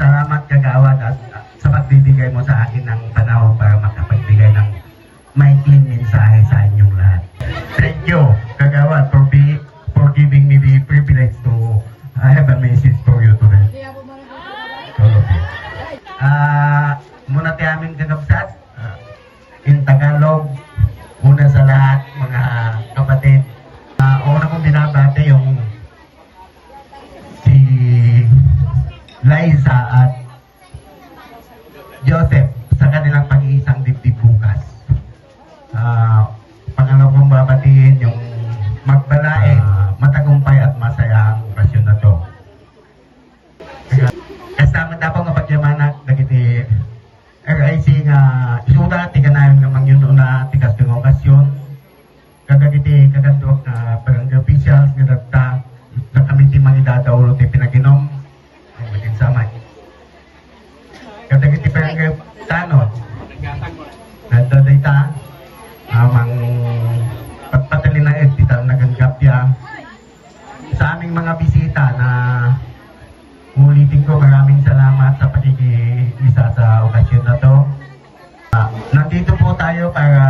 Salamat kagawad at sa pagbibigay mo sa akin ng panahon para makapagbigay ng maikling mensahe sa inyong lahat. Thank you kagawad for giving me the privilege to have a message for you today. All of you. Muna tayo aming kagabsat in Tagalog. Una sa lahat mga kapatid, una kong binabati yung si Liza at Joseph sa kanilang pag-iisang dibdib bukas. Pangalawa kong babatiin yung magbalae, matagumpay at masaya ang okasyon na to. Kasama dapat nga pagyamanak dagiti RIC nga isuda ti kanayon nga mangyuno na tikas ng okasyon. Kagagiti kagandok na barangay officials nga dagta na kami ti mangidadawlo ti pinaginom samay. Kadagiti barangay tanod nadadayta amang patpatalin na edita naganggapya sa aming mga bisita na ulitin ko maraming salamat sa pakikisa sa okasyon na to. Nandito po tayo para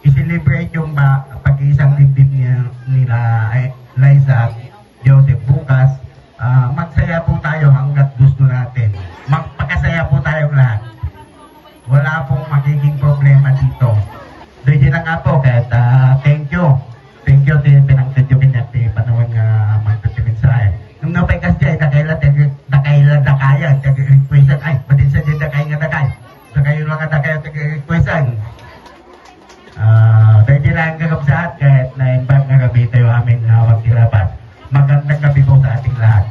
i-celebrate yung pag-iisang dibdib nila Liza at Joseph bukas. Magsaya po tayo hanggat gusto natin. Magpakasaya po tayong lahat. Wala pong magiging problema dito. Doon na nga po, kahit thank you. Thank you din pinangtadyokin at panahon nga magtatiminsahe. Nung napay kasi dakayla dakayan, tag-requestan. Ay, batin sa dyan dakay nga dakay. Dakayo lang nga dakay at tag-requestan. Doon na ang gagabsaat kahit na-invite nga gabi tayo aming magtirapat. Magandang gabi po sa ating lahat.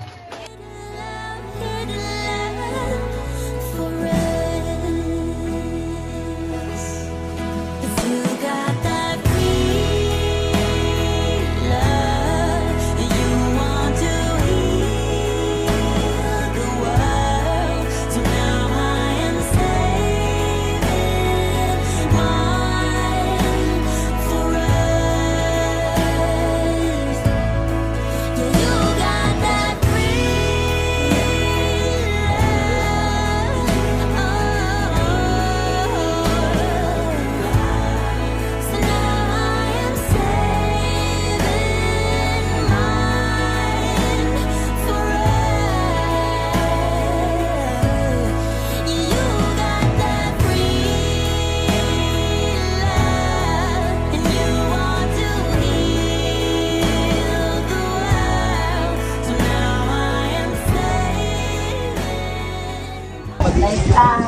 Liza,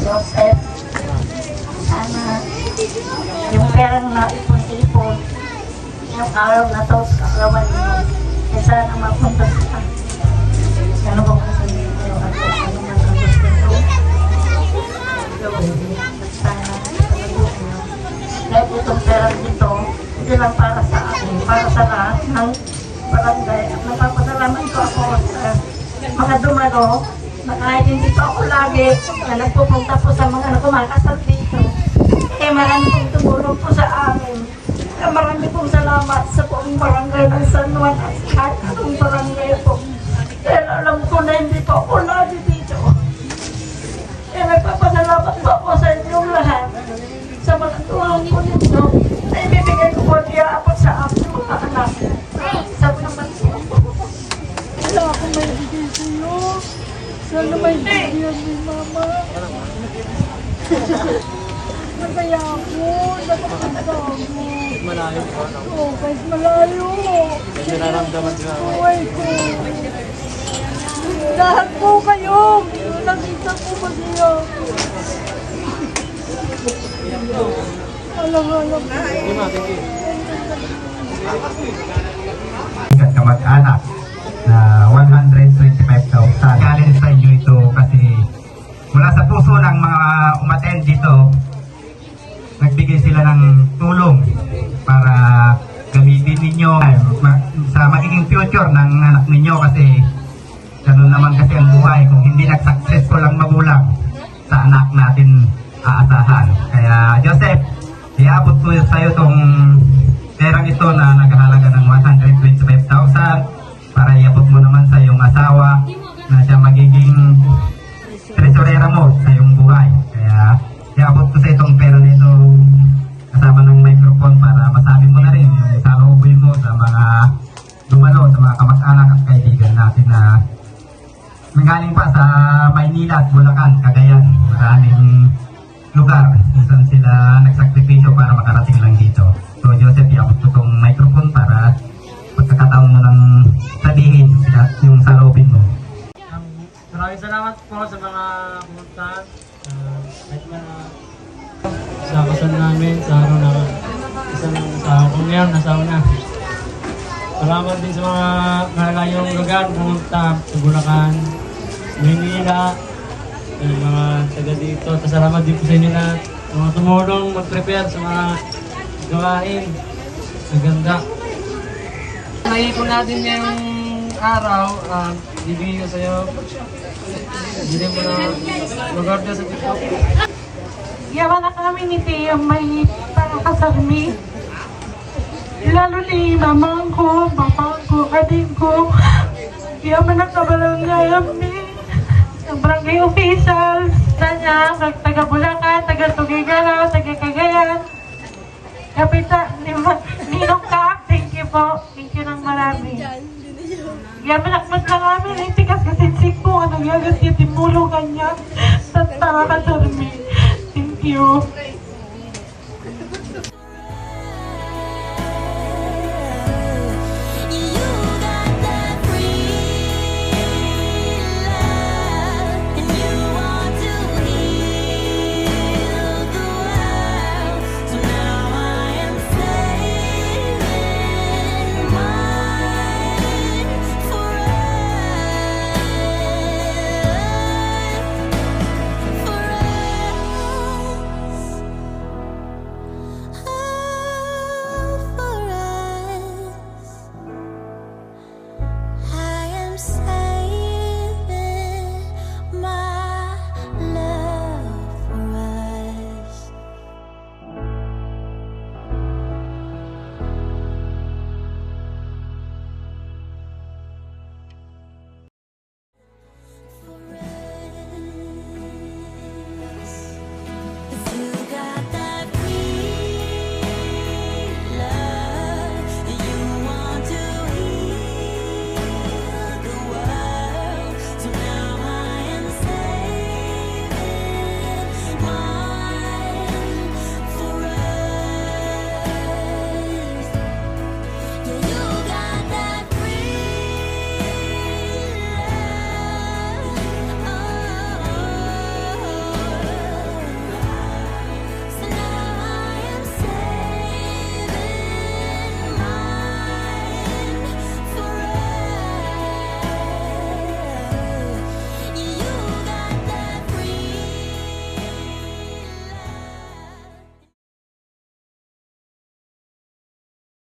Joseph, sana yung perang na ipon-ipon, yung araw na to sa arawan mo, eh sana mapunta sa ano ba kung saan yung ano man ang gusto nyo. At sana panagot nyo. Dahil itong perang dito, hindi lang para sa akin, para sa lahat ng barangay. At napapasalamat ko ako sa mga dumalo, naka-identify ako lagi na nagpupunta po sa mga kumakasal dito. Eh marami pong tumulong po sa amin. Marami pong salamat sa buong barangay ng San Juan at kahit anong barangay po. Dahil alam ko na hindi po ako lagi dito. Eh nagpapasalamat po ako sa inyong lahat sa mga tulong po ninyo. malayo po. Oo, kahit malayo. May nararamdaman ka. Buhay ko. Lahat po kayo. Nakita po ba niyo? Alam. Hindi ma, thank you. Ikat kamag-anak na 125,000. Galing sa inyo ito kasi mula sa puso ng mga umattend dito, nagbigay sila ng tulong para gamitin ninyo sa magiging future ng anak ninyo kasi ganun naman kasi ang buhay. Kung hindi nag-successful ang magulang, sa anak natin aasahan. Kaya Joseph, iabot ko sa iyo itong perang ito na naghahalaga ng 125,000 para iabot mo naman sa iyong asawa na siya magiging tresurera mo sa iyong buhay. Kaya iabot ko sa itong pera nito kasama ng microphone para masabi mo na rin yung saluboy mo sa mga dumalo, sa mga kamag-anak at kaibigan natin na nanggaling pa sa Maynila at Bulacan, Cagayan. Maraming lugar kung saan sila nagsakripisyo para makarating lang dito. So Joseph, iabot ko itong microphone para pagkakataon mo ng sabihin yung salubin mo. Maraming salamat po sa mga pumunta. Kahit mga sa kasal namin, sa araw na isang asawa ko ngayon, nasawa na. Salamat din sa mga malalayong lugar pumunta sa Bulacan, Manila, yung mga taga dito. Salamat din po sa inyo lahat. Mga tumulong mag-prepare sa mga gawain. Maganda. Naipon natin ngayong araw, bibigyan ko sa'yo. Bili mo na lugar dyan sa TikTok. Yaman na kami ni Tia may pakakasarmi. Lalo ni mamang ko, papang ko, adik ko. Yaman na kabalangay kami. Ang barangay officials na niya, taga Bulacan, taga Tugigaraw, taga Cagayan. Kapita, Ninong Kap, thank you po. Thank you ng marami. Yaman akmat na kami, ang tikas kasi sik po, anong yagas niya, timulungan niya. Sa pakakasarmi. Thank you.